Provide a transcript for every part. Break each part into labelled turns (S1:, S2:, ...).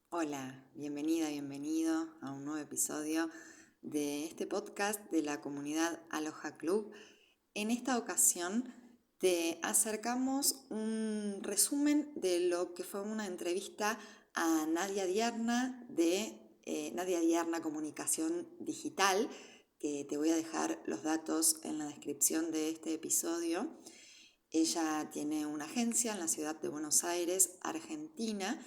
S1: Hola, bienvenida, bienvenido a un nuevo episodio de este podcast de la comunidad Aloha Club. En esta ocasión te acercamos un resumen de lo que fue una entrevista a Nadia Diarna de Nadia Diarna Comunicación Digital, que te voy a dejar los datos en la descripción de este episodio. Ella tiene una agencia en la ciudad de Buenos Aires, Argentina.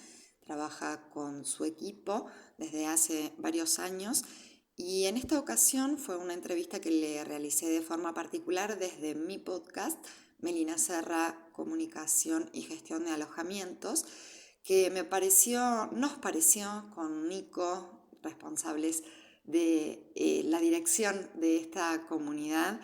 S1: Trabaja con su equipo desde hace varios años y en esta ocasión fue una entrevista que le realicé de forma particular desde mi podcast, Melina Serra, Comunicación y Gestión de Alojamientos, que nos pareció con Nico, responsables de la dirección de esta comunidad,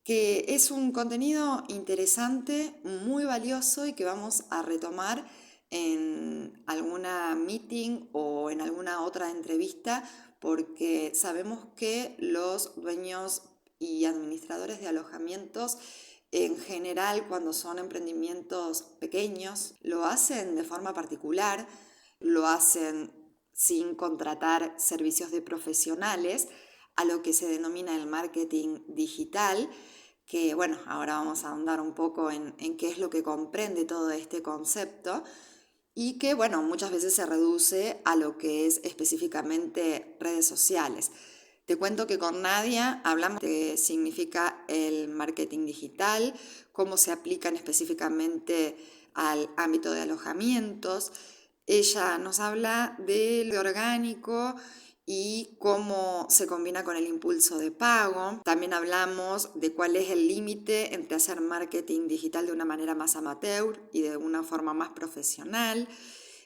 S1: que es un contenido interesante, muy valioso y que vamos a retomar en alguna meeting o en alguna otra entrevista, porque sabemos que los dueños y administradores de alojamientos en general, cuando son emprendimientos pequeños, lo hacen de forma particular, lo hacen sin contratar servicios de profesionales, a lo que se denomina el marketing digital, que bueno, ahora vamos a ahondar un poco en qué es lo que comprende todo este concepto y que bueno, muchas veces se reduce a lo que es específicamente redes sociales. Te cuento que con Nadia hablamos de qué significa el marketing digital, cómo se aplican específicamente al ámbito de alojamientos. Ella nos habla de lo orgánico y cómo se combina con el impulso de pago. También hablamos de cuál es el límite entre hacer marketing digital de una manera más amateur y de una forma más profesional.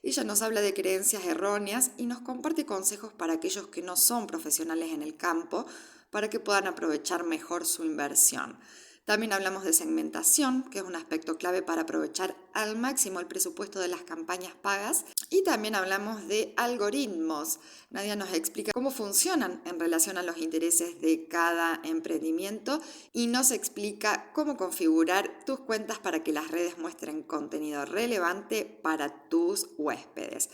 S1: Ella nos habla de creencias erróneas y nos comparte consejos para aquellos que no son profesionales en el campo para que puedan aprovechar mejor su inversión. También hablamos de segmentación, que es un aspecto clave para aprovechar al máximo el presupuesto de las campañas pagas. Y también hablamos de algoritmos. Nadia nos explica cómo funcionan en relación a los intereses de cada emprendimiento y nos explica cómo configurar tus cuentas para que las redes muestren contenido relevante para tus huéspedes.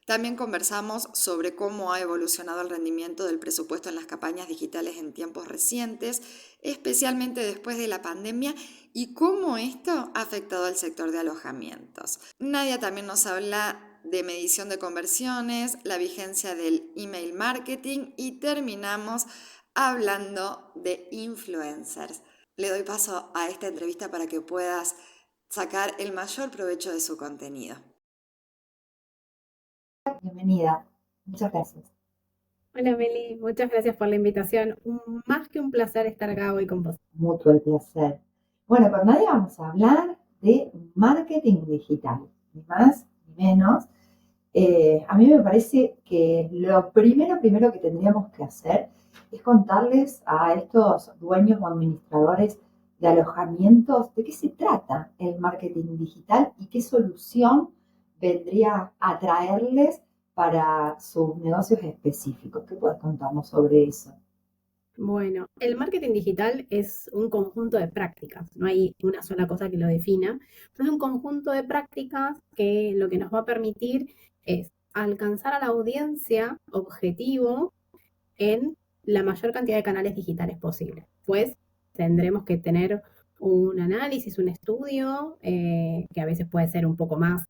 S1: También conversamos sobre cómo ha evolucionado el rendimiento del presupuesto en las campañas digitales en tiempos recientes, especialmente después de la pandemia, y cómo esto ha afectado al sector de alojamientos. Nadia también nos habla de medición de conversiones, la vigencia del email marketing y terminamos hablando de influencers. Le doy paso a esta entrevista para que puedas sacar el mayor provecho de su contenido.
S2: Bienvenida. Muchas gracias.
S3: Hola Meli, muchas gracias por la invitación. Más que un placer estar acá hoy con vos.
S2: Mutuo el placer. Bueno, con nadie vamos a hablar de marketing digital, ni más ni menos. A mí me parece que lo primero que tendríamos que hacer es contarles a estos dueños o administradores de alojamientos de qué se trata el marketing digital y qué solución vendría a traerles para sus negocios específicos. ¿Qué puedes contarnos sobre eso?
S3: Bueno, el marketing digital es un conjunto de prácticas, no hay una sola cosa que lo defina, pero es un conjunto de prácticas que lo que nos va a permitir es alcanzar a la audiencia objetivo en la mayor cantidad de canales digitales posible. Pues tendremos que tener un análisis, un estudio, que a veces puede ser un poco más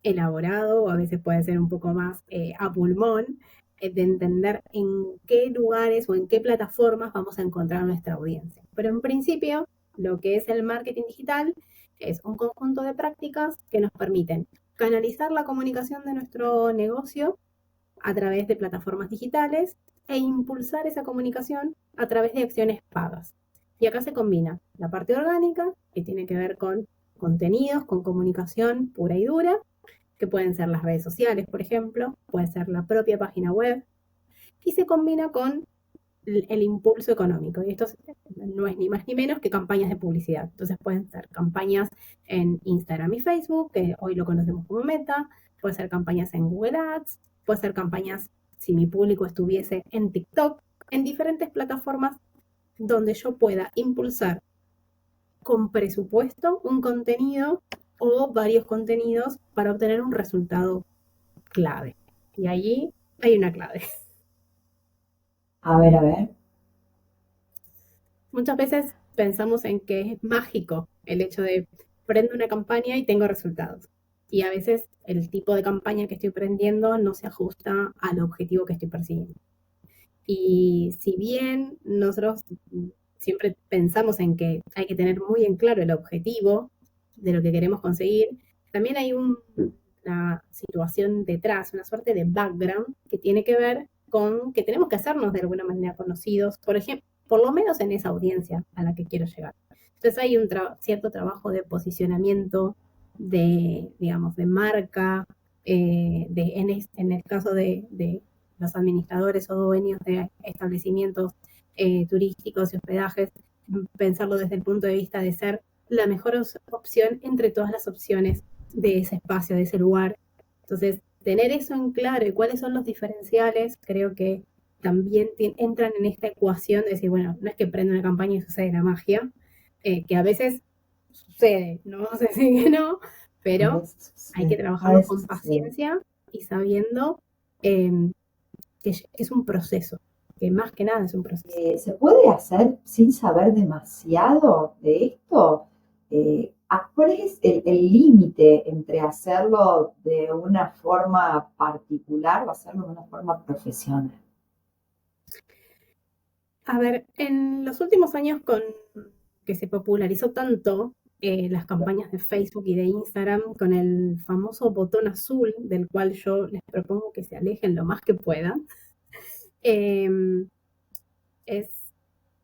S3: elaborado o a veces puede ser un poco más a pulmón, de entender en qué lugares o en qué plataformas vamos a encontrar nuestra audiencia. Pero en principio, lo que es el marketing digital es un conjunto de prácticas que nos permiten canalizar la comunicación de nuestro negocio a través de plataformas digitales e impulsar esa comunicación a través de acciones pagas. Y acá se combina la parte orgánica, que tiene que ver con contenidos, con comunicación pura y dura, que pueden ser las redes sociales, por ejemplo, puede ser la propia página web, y se combina con el impulso económico. Y esto no es ni más ni menos que campañas de publicidad. Entonces pueden ser campañas en Instagram y Facebook, que hoy lo conocemos como Meta, puede ser campañas en Google Ads, puede ser campañas, si mi público estuviese en TikTok, en diferentes plataformas donde yo pueda impulsar con presupuesto un contenido o varios contenidos para obtener un resultado clave. Y allí hay una clave.
S2: A ver, a ver.
S3: Muchas veces pensamos en que es mágico el hecho de prendo una campaña y tengo resultados. Y a veces el tipo de campaña que estoy prendiendo no se ajusta al objetivo que estoy persiguiendo. Y si bien nosotros siempre pensamos en que hay que tener muy en claro el objetivo de lo que queremos conseguir, también hay una situación detrás, una suerte de background que tiene que ver con que tenemos que hacernos de alguna manera conocidos, por ejemplo, por lo menos en esa audiencia a la que quiero llegar. Entonces hay un cierto trabajo de posicionamiento, digamos, de marca, en el caso de los administradores o dueños de establecimientos turísticos y hospedajes, pensarlo desde el punto de vista de ser la mejor opción entre todas las opciones de ese espacio, de ese lugar. Entonces, tener eso en claro y cuáles son los diferenciales, creo que también entran en esta ecuación de decir, bueno, no es que prenda una campaña y sucede la magia, que a veces sucede, no vamos a decir que no,
S2: A
S3: pero
S2: veces
S3: hay que
S2: sucede, a
S3: trabajarlo
S2: veces
S3: con
S2: sucede.
S3: paciencia y sabiendo que es un proceso, que más que nada es un proceso.
S2: ¿Se puede hacer sin saber demasiado de esto? ¿Cuál es el límite entre hacerlo de una forma particular o hacerlo de una forma profesional?
S3: A ver, en los últimos años con que se popularizó tanto las campañas de Facebook y de Instagram con el famoso botón azul, del cual yo les propongo que se alejen lo más que puedan, eh, es,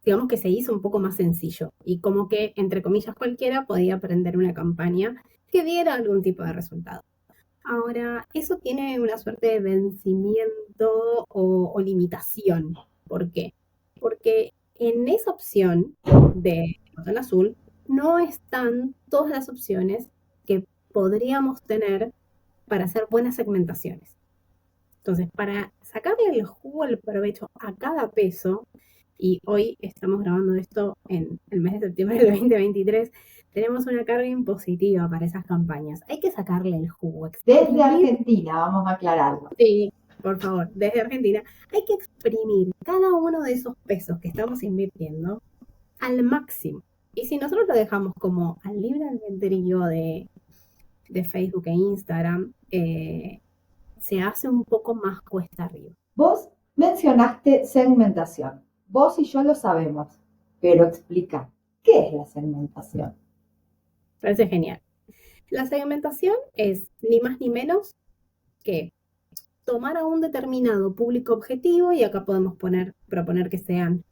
S3: digamos que se hizo un poco más sencillo y como que, entre comillas, cualquiera podía aprender una campaña que diera algún tipo de resultado. Ahora, eso tiene una suerte de vencimiento o limitación. ¿Por qué? Porque en esa opción de botón azul no están todas las opciones que podríamos tener para hacer buenas segmentaciones. Entonces, para sacarle el jugo, el provecho a cada peso, y hoy estamos grabando esto en el mes de septiembre del 2023, tenemos una carga impositiva para esas campañas. Hay que sacarle el jugo,
S2: Desde
S3: exprimir,
S2: Argentina, vamos a aclararlo.
S3: sí, por favor, desde Argentina, hay que exprimir cada uno de esos pesos que estamos invirtiendo al máximo. Y si nosotros lo dejamos como al libre albedrío de Facebook e Instagram, se hace un poco más cuesta arriba.
S2: Vos mencionaste segmentación. Vos y yo lo sabemos, pero explica, ¿qué es la segmentación?
S3: Parece genial. La segmentación es ni más ni menos que tomar a un determinado público objetivo, y acá podemos proponer que sean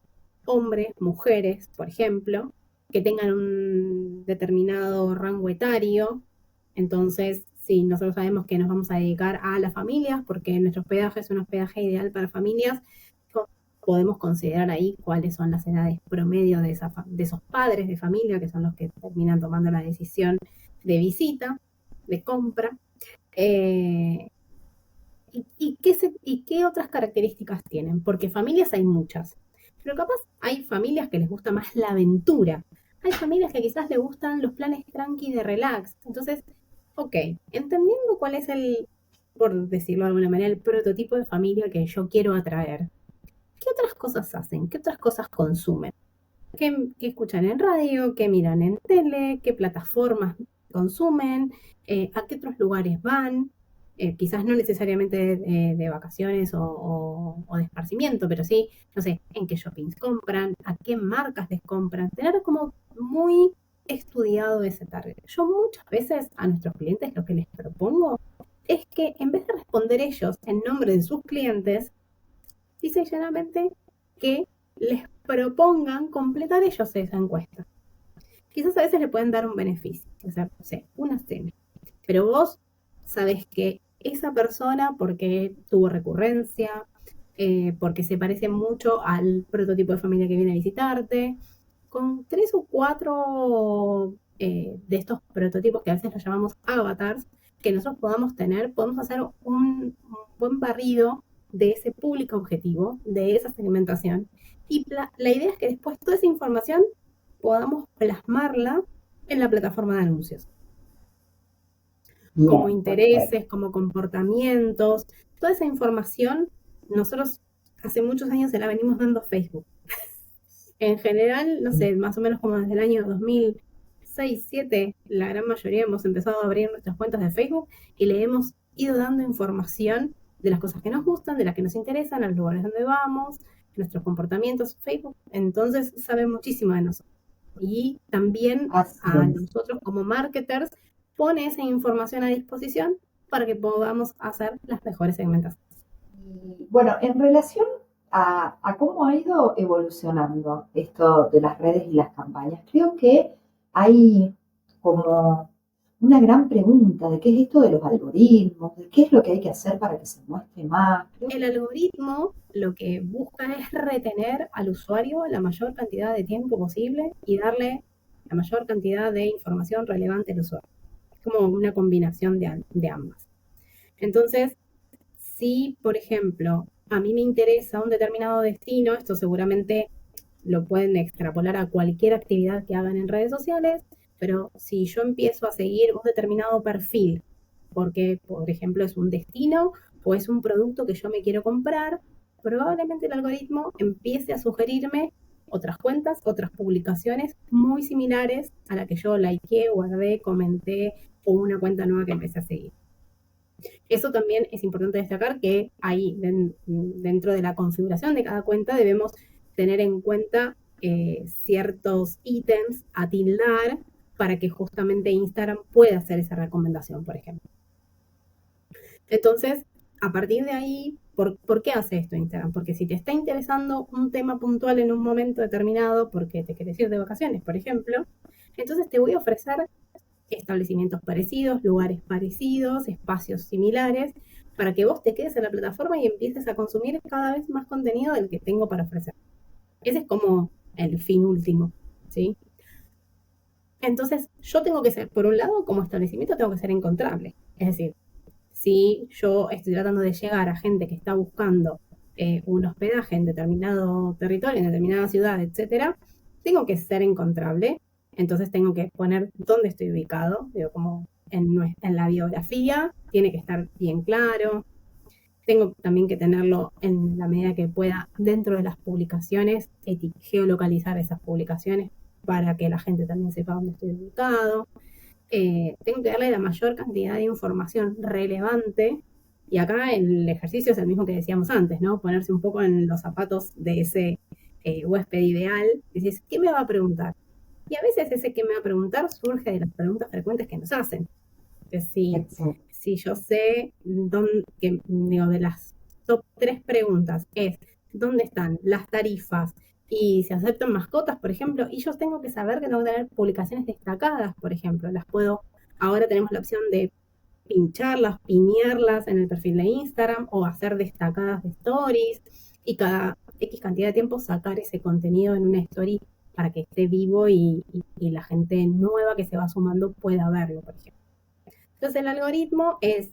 S3: hombres, mujeres, por ejemplo, que tengan un determinado rango etario. Entonces, si nosotros sabemos que nos vamos a dedicar a las familias, porque nuestro hospedaje es un hospedaje ideal para familias, podemos considerar ahí cuáles son las edades promedio de esos padres de familia, que son los que terminan tomando la decisión de visita, de compra. ¿Y qué otras características tienen? Porque familias hay muchas, pero capaz hay familias que les gusta más la aventura. Hay familias que quizás les gustan los planes tranqui de relax. Entonces, ok, entendiendo cuál es por decirlo de alguna manera, el prototipo de familia que yo quiero atraer, ¿qué otras cosas hacen? ¿Qué otras cosas consumen? ¿Qué escuchan en radio? ¿Qué miran en tele? ¿Qué plataformas consumen? ¿A qué otros lugares van? Quizás no necesariamente de vacaciones o de esparcimiento, pero sí, no sé, en qué shoppings compran, a qué marcas les compran. Tener como muy estudiado ese target. Yo muchas veces a nuestros clientes lo que les propongo es que en vez de responder ellos en nombre de sus clientes, dice llanamente que les propongan completar ellos esa encuesta. Quizás a veces le pueden dar un beneficio, o sea, no sé, una cena. Pero vos sabés que esa persona, porque tuvo recurrencia, porque se parece mucho al prototipo de familia que viene a visitarte, con 3 o 4 de estos prototipos que a veces los llamamos avatars, que nosotros podamos tener, podemos hacer un buen barrido de ese público objetivo, de esa segmentación. Y la idea es que después toda esa información podamos plasmarla en la plataforma de anuncios. como
S2: Bien, perfecto.
S3: intereses, como comportamientos. Toda esa información nosotros hace muchos años se la venimos dando a Facebook. En general, no sé, más o menos como desde el año 2006, 2007, la gran mayoría hemos empezado a abrir nuestras cuentas de Facebook y le hemos ido dando información de las cosas que nos gustan, de las que nos interesan, a los lugares donde vamos, nuestros comportamientos. Facebook entonces sabe muchísimo de nosotros. Y también
S2: Así
S3: a
S2: es.
S3: nosotros como marketers pone esa información a disposición para que podamos hacer las mejores segmentaciones.
S2: Y bueno, en relación a cómo ha ido evolucionando esto de las redes y las campañas, creo que hay como una gran pregunta de qué es esto de los algoritmos, de qué es lo que hay que hacer para que se muestre más. Creo
S3: El
S2: que
S3: algoritmo lo que busca es retener al usuario la mayor cantidad de tiempo posible y darle la mayor cantidad de información relevante al usuario. Es como una combinación de ambas. Entonces, si, por ejemplo, a mí me interesa un determinado destino, esto seguramente lo pueden extrapolar a cualquier actividad que hagan en redes sociales, pero si yo empiezo a seguir un determinado perfil, porque, por ejemplo, es un destino o es un producto que yo me quiero comprar, probablemente el algoritmo empiece a sugerirme otras cuentas, otras publicaciones muy similares a la que yo likeé, guardé, comenté o una cuenta nueva que empecé a seguir. Eso también es importante destacar que ahí dentro de la configuración de cada cuenta debemos tener en cuenta ciertos ítems a tildar para que justamente Instagram pueda hacer esa recomendación, por ejemplo. Entonces, a partir de ahí, ¿por qué hace esto Instagram? Porque si te está interesando un tema puntual en un momento determinado, porque te quieres ir de vacaciones, por ejemplo, entonces te voy a ofrecer establecimientos parecidos, lugares parecidos, espacios similares, para que vos te quedes en la plataforma y empieces a consumir cada vez más contenido del que tengo para ofrecer. Ese es como el fin último, ¿sí? Entonces, yo tengo que ser, por un lado, como establecimiento, tengo que ser encontrable. Es decir, si yo estoy tratando de llegar a gente que está buscando un hospedaje en determinado territorio, en determinada ciudad, etcétera, tengo que ser encontrable. Entonces tengo que poner dónde estoy ubicado, digo, como en la biografía, tiene que estar bien claro. Tengo también que tenerlo en la medida que pueda dentro de las publicaciones, geolocalizar esas publicaciones para que la gente también sepa dónde estoy ubicado. Tengo que darle la mayor cantidad de información relevante. Y acá el ejercicio es el mismo que decíamos antes, ¿no? Ponerse un poco en los zapatos de ese huésped ideal. Dices, ¿qué me va a preguntar? Y a veces ese que me va a preguntar surge de las preguntas frecuentes que nos hacen. Que si yo sé que, digo, de las top 3 preguntas es ¿dónde están las tarifas? Y si aceptan mascotas, por ejemplo, y yo tengo que saber que tengo que tener publicaciones destacadas, por ejemplo, ahora tenemos la opción de pincharlas, pinearlas en el perfil de Instagram o hacer destacadas de stories y cada X cantidad de tiempo sacar ese contenido en una story para que esté vivo y la gente nueva que se va sumando pueda verlo, por ejemplo. Entonces el algoritmo es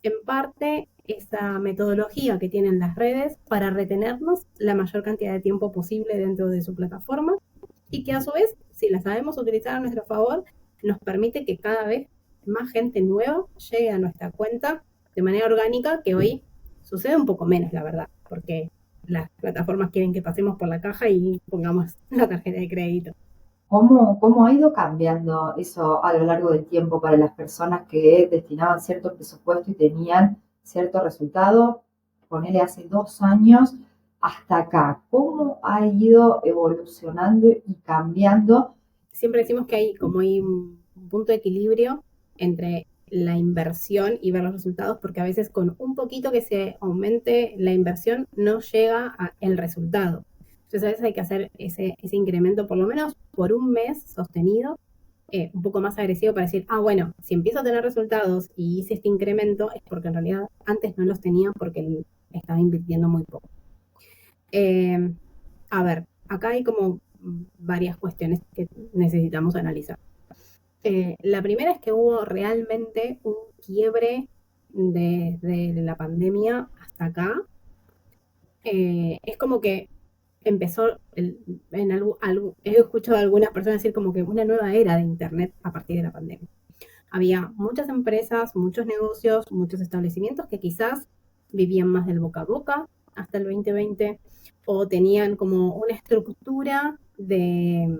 S3: en parte esa metodología que tienen las redes para retenernos la mayor cantidad de tiempo posible dentro de su plataforma y que a su vez, si la sabemos utilizar a nuestro favor, nos permite que cada vez más gente nueva llegue a nuestra cuenta de manera orgánica, que hoy sucede un poco menos, la verdad, porque las plataformas quieren que pasemos por la caja y pongamos la tarjeta de crédito.
S2: ¿Cómo ha ido cambiando eso a lo largo del tiempo para las personas que destinaban cierto presupuesto y tenían cierto resultado? Ponele hace 2 años hasta acá. ¿Cómo ha ido evolucionando y cambiando?
S3: Siempre decimos que hay un punto de equilibrio entre la inversión y ver los resultados, porque a veces con un poquito que se aumente la inversión no llega al resultado. Entonces a veces hay que hacer ese incremento por lo menos por un mes sostenido, un poco más agresivo para decir, bueno, si empiezo a tener resultados y hice este incremento es porque en realidad antes no los tenía porque estaba invirtiendo muy poco. Eh, a ver, acá hay como varias cuestiones que necesitamos analizar. La primera es que hubo realmente un quiebre desde la pandemia hasta acá. Es como que empezó, he escuchado a algunas personas decir como que una nueva era de Internet a partir de la pandemia. había muchas empresas, muchos negocios, muchos establecimientos que quizás vivían más del boca a boca hasta el 2020 o tenían como una estructura de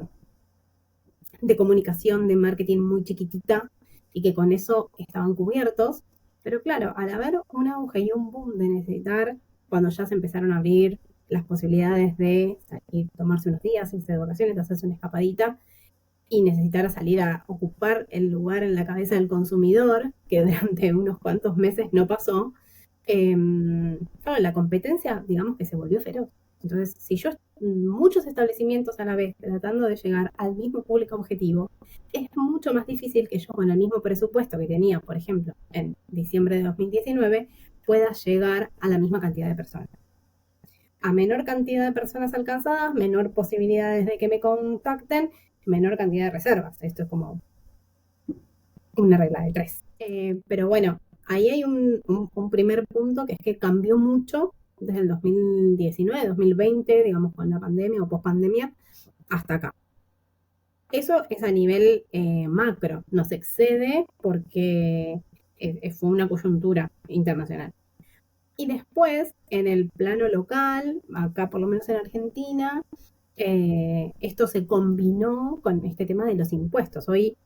S3: comunicación, de marketing muy chiquitita y que con eso estaban cubiertos. Pero claro, al haber un auge y un boom de necesitar, cuando ya se empezaron a abrir las posibilidades de salir, tomarse unos días, irse de vacaciones, hacerse una escapadita y necesitar salir a ocupar el lugar en la cabeza del consumidor, que durante unos cuantos meses no pasó, claro, la competencia, digamos que se volvió feroz. Entonces, si yo muchos establecimientos a la vez tratando de llegar al mismo público objetivo, es mucho más difícil que yo con el mismo presupuesto que tenía, por ejemplo, en diciembre de 2019, pueda llegar a la misma cantidad de personas. A menor cantidad de personas alcanzadas, menor posibilidades de que me contacten, menor cantidad de reservas. Esto es como una regla de 3. Pero bueno, ahí hay un primer punto que es que cambió mucho desde el 2019, 2020, digamos con la pandemia o pospandemia, hasta acá. Eso es a nivel macro, nos excede porque fue una coyuntura internacional. Y después, en el plano local, acá por lo menos en Argentina, esto se combinó con este tema de los impuestos. Hoy,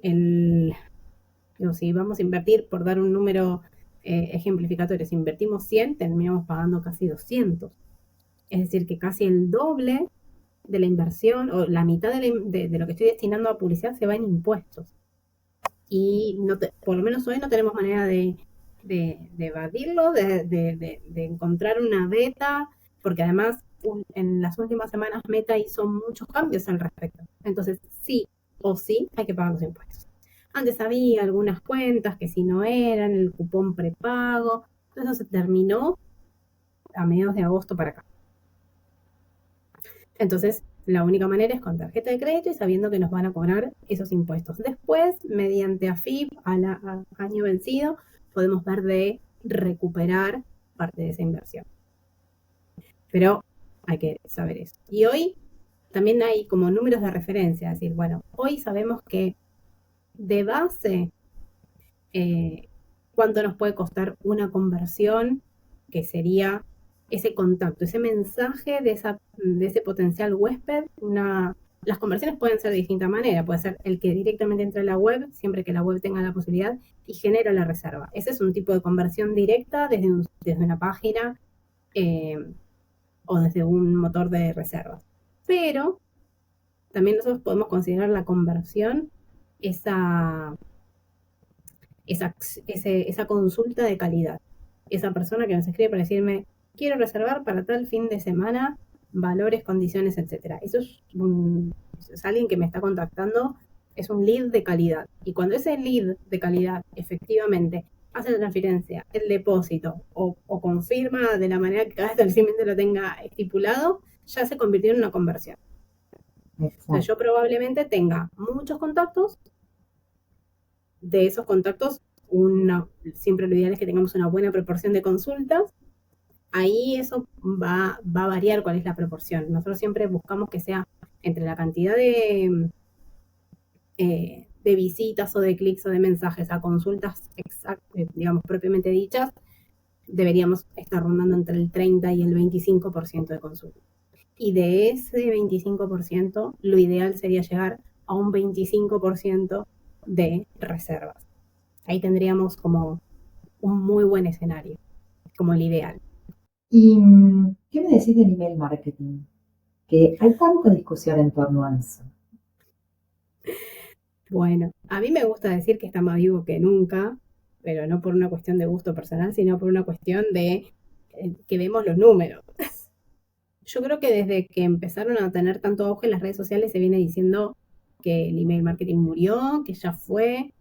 S3: si vamos a invertir, por dar un número ejemplificatorio, si invertimos 100, terminamos pagando casi 200. Es decir, que casi el doble de la inversión o la mitad de lo que estoy destinando a publicidad se va en impuestos. Y por lo menos hoy no tenemos manera de evadirlo, de encontrar una beta, porque además en las últimas semanas Meta hizo muchos cambios al respecto. Entonces, sí o sí hay que pagar los impuestos. Antes había algunas cuentas que si no eran, el cupón prepago, eso se terminó a mediados de agosto para acá. Entonces, la única manera es con tarjeta de crédito y sabiendo que nos van a cobrar esos impuestos. Después, mediante AFIP, a año vencido, podemos ver de recuperar parte de esa inversión. Pero hay que saber eso. Y hoy también hay como números de referencia, es decir, bueno, hoy sabemos que de base, cuánto nos puede costar una conversión, que sería ese contacto, ese mensaje de ese potencial huésped. Las conversiones pueden ser de distinta manera, puede ser el que directamente entra a la web, siempre que la web tenga la posibilidad, y genera la reserva. Ese es un tipo de conversión directa desde una página o desde un motor de reservas. Pero también nosotros podemos considerar la conversión esa consulta de calidad. Esa persona que nos escribe para decirme, quiero reservar para tal fin de semana, valores, condiciones, etc. Eso es alguien que me está contactando, es un lead de calidad. Y cuando ese lead de calidad efectivamente hace la transferencia, el depósito o confirma de la manera que cada establecimiento lo tenga estipulado, ya se convirtió en una conversión. O sea, yo probablemente tenga muchos contactos. De esos contactos, siempre lo ideal es que tengamos una buena proporción de consultas. Ahí eso va a variar cuál es la proporción. Nosotros siempre buscamos que sea entre la cantidad de visitas o de clics o de mensajes a consultas digamos, propiamente dichas, deberíamos estar rondando entre el 30 y el 25% de consultas. Y de ese 25%, lo ideal sería llegar a un 25% de reservas. Ahí tendríamos como un muy buen escenario, como el ideal.
S2: ¿Y qué me decís del email marketing? Que hay tanta discusión en torno a eso.
S3: Bueno, a mí me gusta decir que está más vivo que nunca, pero no por una cuestión de gusto personal, sino por una cuestión de que vemos los números. Yo creo que desde que empezaron a tener tanto auge en las redes sociales se viene diciendo que el email marketing murió, que ya fue.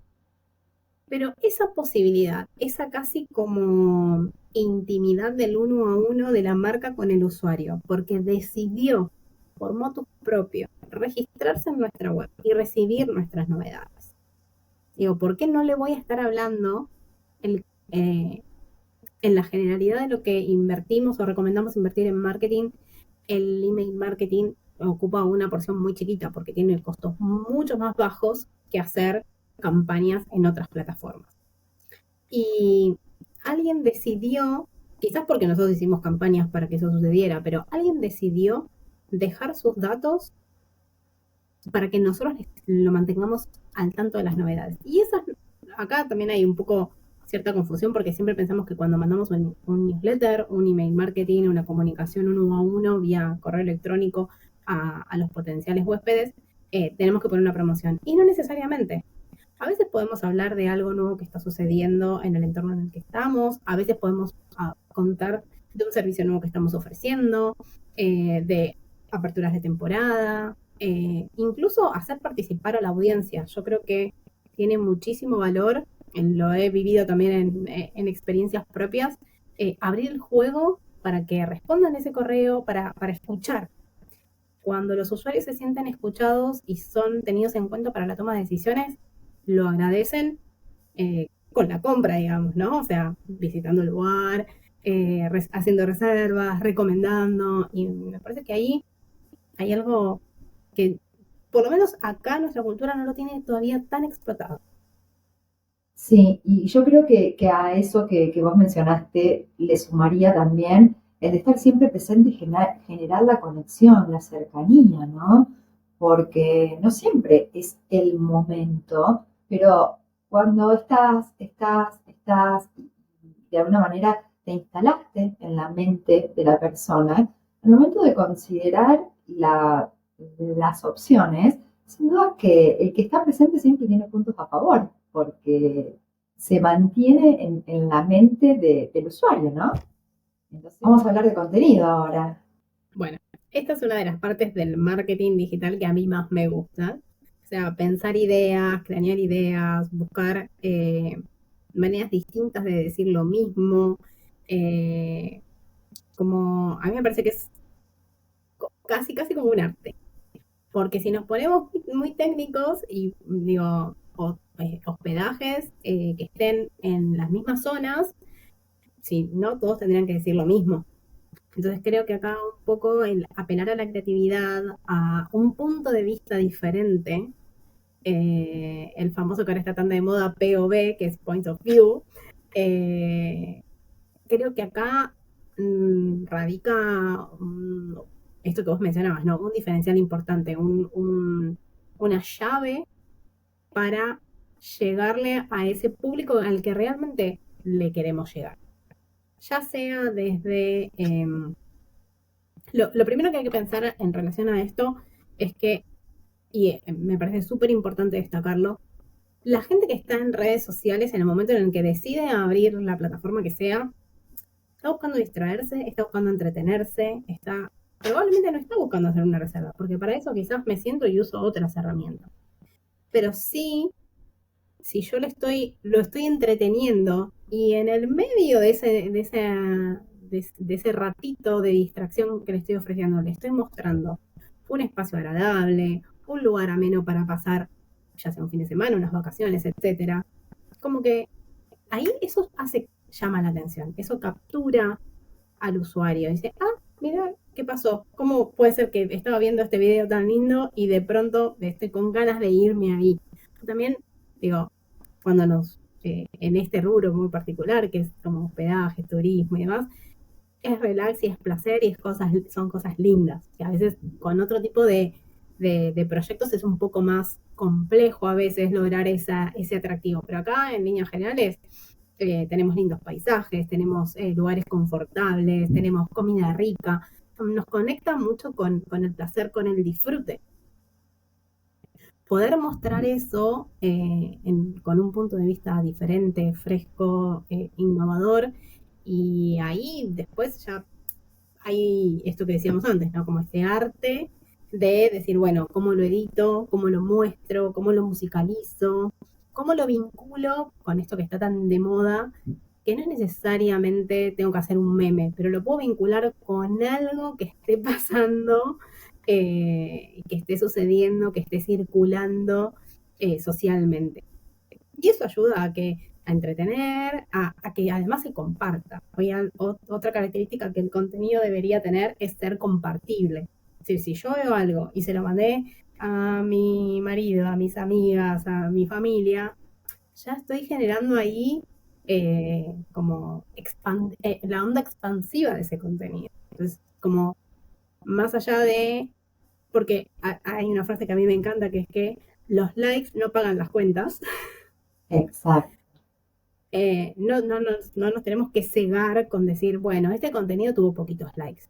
S3: Pero esa posibilidad, esa casi como intimidad del uno a uno de la marca con el usuario, porque decidió por motu propio registrarse en nuestra web y recibir nuestras novedades. Digo, ¿por qué no le voy a estar hablando en la generalidad de lo que invertimos o recomendamos invertir en marketing? El email marketing ocupa una porción muy chiquita porque tiene costos mucho más bajos que hacer campañas en otras plataformas. Y alguien decidió, quizás porque nosotros hicimos campañas para que eso sucediera, pero alguien decidió dejar sus datos para que nosotros lo mantengamos al tanto de las novedades. Y acá también hay un poco cierta confusión porque siempre pensamos que cuando mandamos un newsletter, un email marketing, una comunicación uno a uno vía correo electrónico a los potenciales huéspedes, tenemos que poner una promoción. Y no necesariamente. A veces podemos hablar de algo nuevo que está sucediendo en el entorno en el que estamos, a veces podemos contar de un servicio nuevo que estamos ofreciendo, de aperturas de temporada, incluso hacer participar a la audiencia. Yo creo que tiene muchísimo valor, lo he vivido también en experiencias propias, abrir el juego para que respondan ese correo, para escuchar. Cuando los usuarios se sienten escuchados y son tenidos en cuenta para la toma de decisiones, lo agradecen con la compra, digamos, ¿no? O sea, visitando el lugar, haciendo reservas, recomendando, y me parece que ahí hay algo que, por lo menos acá, nuestra cultura no lo tiene todavía tan explotado.
S2: Sí, y yo creo que a eso que vos mencionaste le sumaría también el de estar siempre presente y generar la conexión, la cercanía, ¿no? Porque no siempre es el momento, pero cuando estás, de alguna manera te instalaste en la mente de la persona, al momento de considerar las opciones, sin duda que el que está presente siempre tiene puntos a favor, porque se mantiene en la mente del usuario, ¿no? Entonces, vamos a hablar de contenido ahora.
S3: Bueno, esta es una de las partes del marketing digital que a mí más me gusta. O sea, pensar ideas, cranear ideas, buscar maneras distintas de decir lo mismo. Como a mí me parece que es casi como un arte. Porque si nos ponemos muy técnicos y digo, hospedajes que estén en las mismas zonas, si no, todos tendrían que decir lo mismo. Entonces creo que acá un poco el apelar a la creatividad, a un punto de vista diferente, el famoso que ahora está tan de moda POV, que es Point of View, creo que acá radica esto que vos mencionabas, ¿no? Un diferencial importante, una llave para llegarle a ese público al que realmente le queremos llegar. Ya sea desde... lo primero que hay que pensar en relación a esto es que, y me parece súper importante destacarlo, la gente que está en redes sociales en el momento en el que decide abrir la plataforma que sea, está buscando distraerse, está buscando entretenerse, probablemente no está buscando hacer una reserva, porque para eso quizás me siento y uso otras herramientas. Pero sí, si yo lo estoy entreteniendo y en el medio de ese ratito de distracción que le estoy ofreciendo, le estoy mostrando un espacio agradable, un lugar ameno para pasar, ya sea un fin de semana, unas vacaciones, etcétera. Como que ahí eso llama la atención, eso captura al usuario. Dice, mira, ¿qué pasó? ¿Cómo puede ser que estaba viendo este video tan lindo y de pronto estoy con ganas de irme ahí? También, digo, cuando en este rubro muy particular, que es como hospedaje, turismo y demás, es relax y es placer y son cosas lindas. Y a veces con otro tipo de proyectos es un poco más complejo a veces lograr ese atractivo. Pero acá, en líneas generales, tenemos lindos paisajes, tenemos lugares confortables, tenemos comida rica. Nos conecta mucho con el placer, con el disfrute. Poder mostrar eso con un punto de vista diferente, fresco, innovador, y ahí después ya hay esto que decíamos antes, ¿no? Como este arte de decir, bueno, cómo lo edito, cómo lo muestro, cómo lo musicalizo, cómo lo vinculo con esto que está tan de moda, que no es necesariamente tengo que hacer un meme, pero lo puedo vincular con algo que esté pasando, que esté sucediendo, que esté circulando socialmente. Y eso ayuda a entretener, a que además se comparta. Otra característica que el contenido debería tener es ser compartible. Es decir, si yo veo algo y se lo mandé a mi marido, a mis amigas, a mi familia, ya estoy generando ahí como la onda expansiva de ese contenido. Entonces, como más allá de, porque hay una frase que a mí me encanta, que es que los likes no pagan las cuentas.
S2: Exacto.
S3: No nos tenemos que cegar con decir, bueno, este contenido tuvo poquitos likes.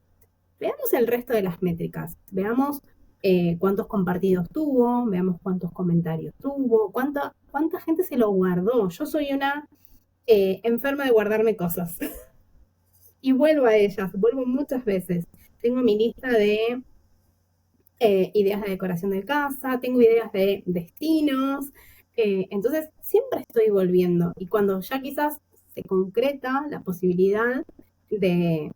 S3: Veamos el resto de las métricas. Veamos cuántos compartidos tuvo, veamos cuántos comentarios tuvo, cuánta gente se lo guardó. Yo soy una enferma de guardarme cosas. Y vuelvo a ellas, vuelvo muchas veces. Tengo mi lista de ideas de decoración de casa, tengo ideas de destinos. Entonces, siempre estoy volviendo. Y cuando ya quizás se concreta la posibilidad de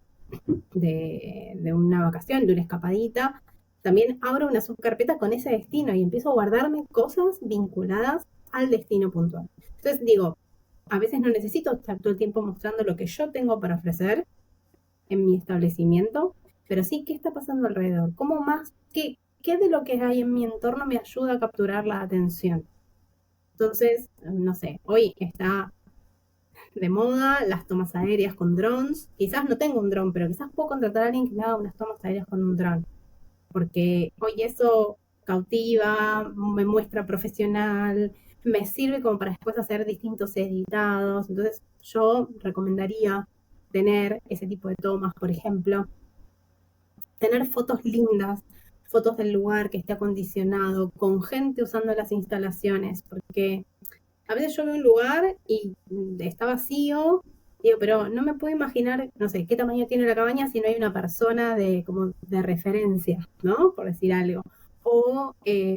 S3: una vacación, de una escapadita, también abro una subcarpeta con ese destino y empiezo a guardarme cosas vinculadas al destino puntual. Entonces digo, a veces no necesito estar todo el tiempo mostrando lo que yo tengo para ofrecer en mi establecimiento, pero sí qué está pasando alrededor, cómo más, qué de lo que hay en mi entorno me ayuda a capturar la atención. Entonces, no sé, hoy está de moda las tomas aéreas con drones. Quizás no tengo un dron, pero quizás puedo contratar a alguien que me haga unas tomas aéreas con un dron. Porque hoy eso cautiva, me muestra profesional, me sirve como para después hacer distintos editados. Entonces yo recomendaría tener ese tipo de tomas, por ejemplo. Tener fotos lindas, fotos del lugar que esté acondicionado, con gente usando las instalaciones, porque a veces yo veo un lugar y está vacío, digo, pero no me puedo imaginar, no sé, qué tamaño tiene la cabaña si no hay una persona como de referencia, ¿no? Por decir algo. O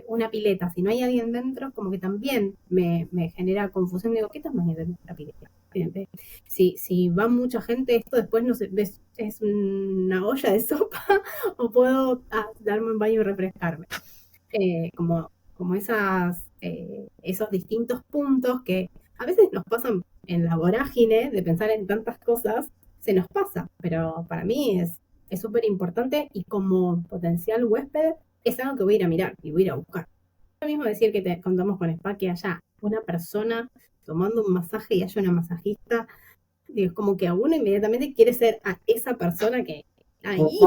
S3: una pileta, si no hay alguien dentro, como que también me genera confusión. Digo, ¿qué tamaño tiene la pileta? Si va mucha gente, esto después no sé, es una olla de sopa o puedo darme un baño y refrescarme. Como esos distintos puntos que a veces nos pasan en la vorágine de pensar en tantas cosas, se nos pasa, pero para mí es súper importante y como potencial huésped es algo que voy a ir a mirar y voy a ir a buscar. Lo mismo decir que te contamos con Spa que haya una persona tomando un masaje y haya una masajista, digo, es como que a uno inmediatamente quiere ser a esa persona que ahí.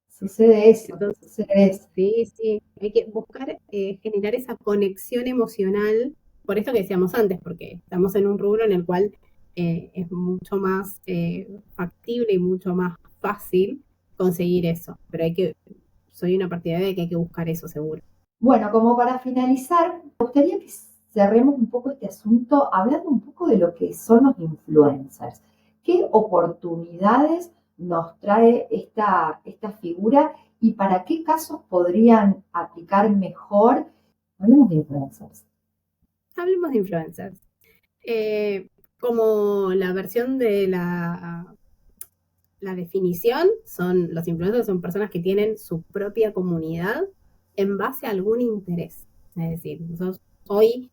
S2: Sucede eso,
S3: Entonces,
S2: sucede eso.
S3: sí, hay que buscar generar esa conexión emocional, por esto que decíamos antes, porque estamos en un rubro en el cual es mucho más factible y mucho más fácil conseguir eso, pero soy una partidaria de que hay que buscar eso seguro.
S2: Bueno, como para finalizar, me gustaría que cerremos un poco este asunto hablando un poco de lo que son los influencers. ¿Qué oportunidades nos trae esta figura y para qué casos podrían aplicar mejor? Hablemos de influencers.
S3: Hablemos de influencers. Como la versión de la definición, los influencers son personas que tienen su propia comunidad en base a algún interés. Es decir, nosotros hoy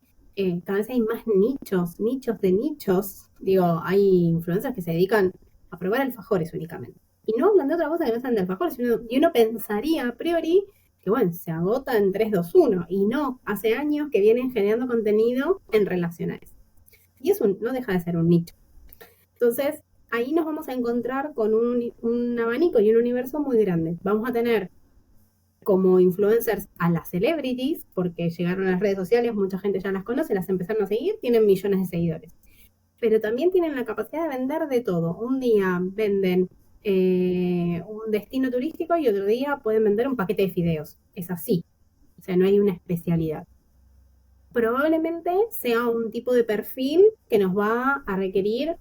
S3: cada vez hay más nichos de nichos. Digo, hay influencers que se dedican a probar alfajores únicamente. Y no hablan de otra cosa que no sean de alfajores. Y uno pensaría a priori que, bueno, se agota en 3, 2, 1. Y no, hace años que vienen generando contenido en relación a eso. Y eso no deja de ser un nicho. Entonces, ahí nos vamos a encontrar con un abanico y un universo muy grande. Vamos a tener como influencers a las celebrities, porque llegaron a las redes sociales, mucha gente ya las conoce, las empezaron a seguir, tienen millones de seguidores. Pero también tienen la capacidad de vender de todo. Un día venden un destino turístico y otro día pueden vender un paquete de fideos. Es así. O sea, no hay una especialidad. Probablemente sea un tipo de perfil que nos va a requerir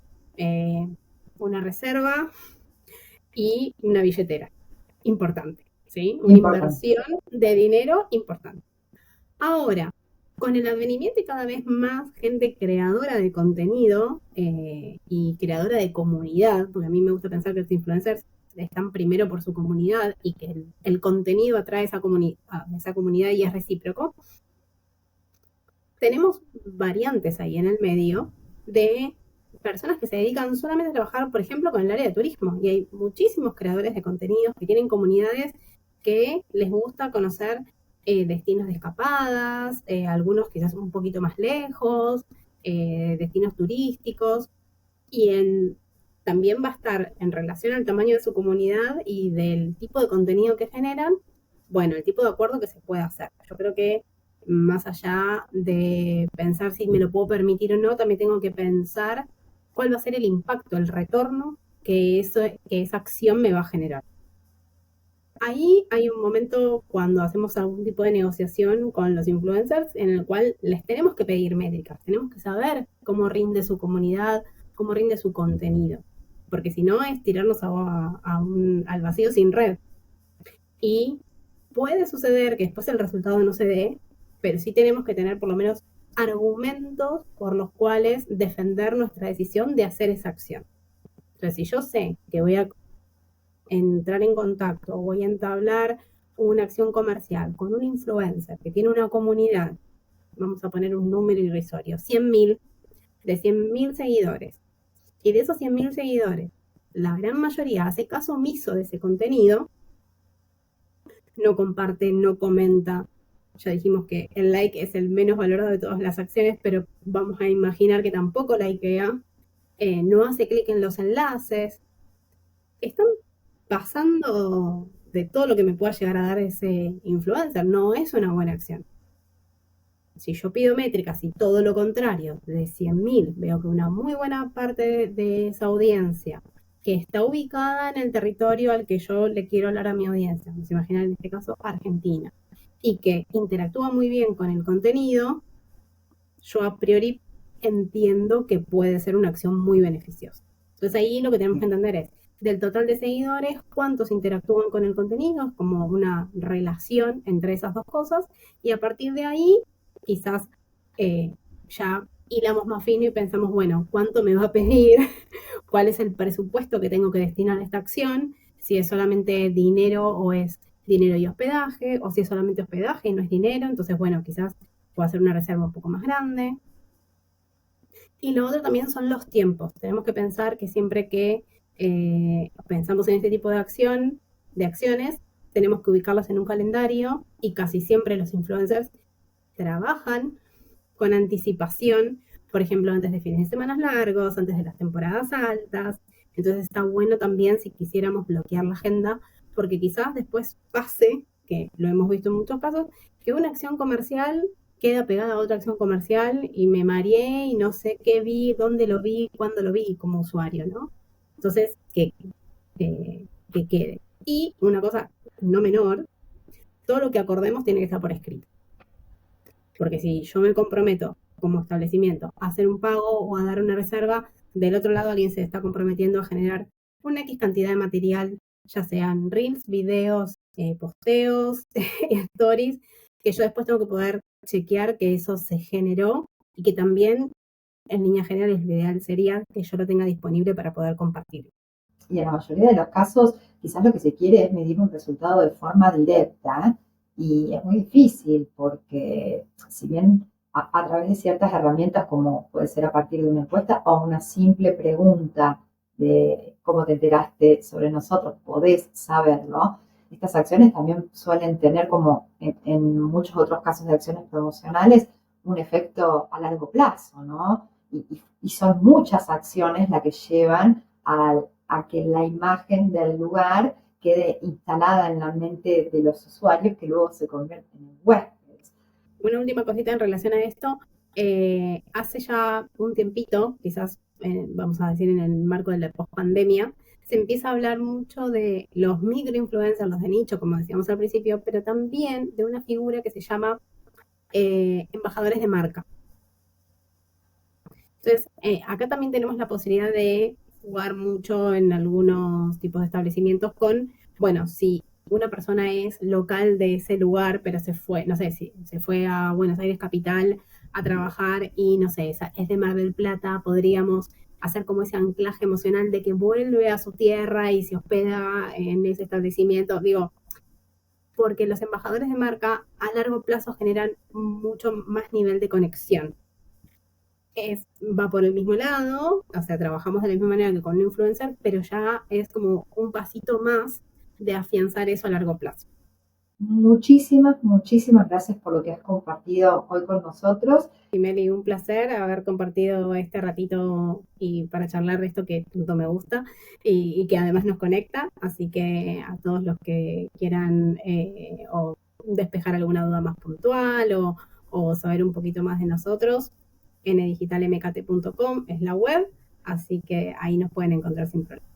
S3: una reserva y una billetera importante, ¿sí? Una inversión de dinero importante. Ahora, con el advenimiento y cada vez más gente creadora de contenido y creadora de comunidad, porque a mí me gusta pensar que los influencers están primero por su comunidad y que el contenido atrae esa comunidad y es recíproco, tenemos variantes ahí en el medio de personas que se dedican solamente a trabajar, por ejemplo, con el área de turismo. Y hay muchísimos creadores de contenidos que tienen comunidades que les gusta conocer destinos de escapadas, algunos quizás un poquito más lejos, destinos turísticos, también va a estar en relación al tamaño de su comunidad y del tipo de contenido que generan, bueno, el tipo de acuerdo que se puede hacer. Yo creo que más allá de pensar si me lo puedo permitir o no, también tengo que pensar cuál va a ser el impacto, el retorno que esa acción me va a generar. Ahí hay un momento cuando hacemos algún tipo de negociación con los influencers en el cual les tenemos que pedir métricas, tenemos que saber cómo rinde su comunidad, cómo rinde su contenido, porque si no es tirarnos al vacío sin red. Y puede suceder que después el resultado no se dé, pero sí tenemos que tener por lo menos argumentos por los cuales defender nuestra decisión de hacer esa acción. Entonces, si yo sé que voy a entrar en contacto, voy a entablar una acción comercial con un influencer que tiene una comunidad, vamos a poner un número irrisorio, 100.000, de 100.000 seguidores, y de esos 100.000 seguidores, la gran mayoría hace caso omiso de ese contenido, no comparte, no comenta. Ya dijimos que el like es el menos valorado de todas las acciones, pero vamos a imaginar que tampoco likea, no hace clic en los enlaces. Están pasando de todo lo que me pueda llegar a dar ese influencer. No es una buena acción. Si yo pido métricas y todo lo contrario, de 100.000, veo que una muy buena parte de esa audiencia que está ubicada en el territorio al que yo le quiero hablar a mi audiencia, vamos a imaginar en este caso Argentina, y que interactúa muy bien con el contenido, yo a priori entiendo que puede ser una acción muy beneficiosa. Entonces ahí lo que tenemos que entender es, del total de seguidores, cuántos interactúan con el contenido, como una relación entre esas dos cosas, y a partir de ahí quizás ya hilamos más fino y pensamos, bueno, ¿cuánto me va a pedir? ¿Cuál es el presupuesto que tengo que destinar a esta acción? Si es solamente dinero o es dinero y hospedaje, o si es solamente hospedaje y no es dinero, entonces, bueno, quizás puedo hacer una reserva un poco más grande. Y lo otro también son los tiempos. Tenemos que pensar que siempre que pensamos en este tipo de acciones, tenemos que ubicarlas en un calendario y casi siempre los influencers trabajan con anticipación, por ejemplo, antes de fines de semana largos, antes de las temporadas altas. Entonces está bueno también si quisiéramos bloquear la agenda, porque quizás después pase, que lo hemos visto en muchos casos, que una acción comercial queda pegada a otra acción comercial y me mareé y no sé qué vi, dónde lo vi, cuándo lo vi como usuario, ¿no? Entonces, que quede. Y una cosa no menor, todo lo que acordemos tiene que estar por escrito. Porque si yo me comprometo como establecimiento a hacer un pago o a dar una reserva, del otro lado alguien se está comprometiendo a generar una X cantidad de material, ya sean reels, videos, posteos, stories, que yo después tengo que poder chequear que eso se generó y que también, en líneas generales, lo ideal sería que yo lo tenga disponible para poder compartir.
S2: Y en la mayoría de los casos, quizás lo que se quiere es medir un resultado de forma directa y es muy difícil porque si bien a través de ciertas herramientas como puede ser a partir de una encuesta o una simple pregunta de cómo te enteraste sobre nosotros, podés saberlo, estas acciones también suelen tener como en muchos otros casos de acciones promocionales un efecto a largo plazo, ¿no? Y son muchas acciones las que llevan a que la imagen del lugar quede instalada en la mente de los usuarios que luego se convierten en huéspedes.
S3: Una última cosita en relación a esto. Hace ya un tiempito, quizás vamos a decir en el marco de la post-pandemia, se empieza a hablar mucho de los microinfluencers, los de nicho, como decíamos al principio, pero también de una figura que se llama embajadores de marca. Entonces, acá también tenemos la posibilidad de jugar mucho en algunos tipos de establecimientos con, bueno, si una persona es local de ese lugar, pero se fue, no sé, si se fue a Buenos Aires capital a trabajar y, no sé, es de Mar del Plata, podríamos hacer como ese anclaje emocional de que vuelve a su tierra y se hospeda en ese establecimiento, digo, porque los embajadores de marca a largo plazo generan mucho más nivel de conexión. Va por el mismo lado, o sea, trabajamos de la misma manera que con un influencer, pero ya es como un pasito más de afianzar eso a largo plazo.
S2: Muchísimas, muchísimas gracias por lo que has compartido hoy con nosotros.
S3: Y Meli, un placer haber compartido este ratito y para charlar de esto que tanto me gusta y que además nos conecta. Así que a todos los que quieran o despejar alguna duda más puntual o saber un poquito más de nosotros, ndigitalmkt.com es la web, así que ahí nos pueden encontrar sin problema.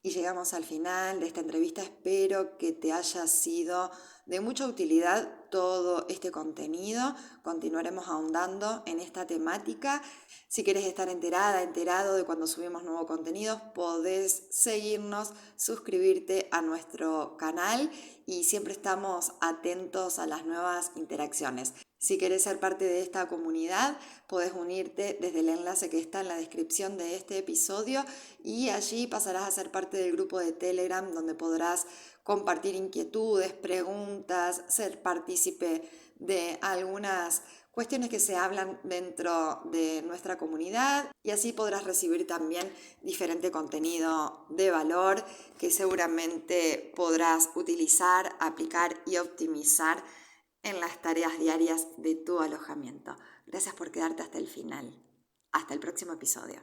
S1: Y llegamos al final de esta entrevista. Espero que te haya sido de mucha utilidad todo este contenido. Continuaremos ahondando en esta temática. Si quieres estar enterado de cuando subimos nuevo contenido, podés seguirnos, suscribirte a nuestro canal y siempre estamos atentos a las nuevas interacciones. Si querés ser parte de esta comunidad, podés unirte desde el enlace que está en la descripción de este episodio y allí pasarás a ser parte del grupo de Telegram donde podrás compartir inquietudes, preguntas, ser partícipe de algunas cuestiones que se hablan dentro de nuestra comunidad y así podrás recibir también diferente contenido de valor que seguramente podrás utilizar, aplicar y optimizar en las tareas diarias de tu alojamiento. Gracias por quedarte hasta el final. Hasta el próximo episodio.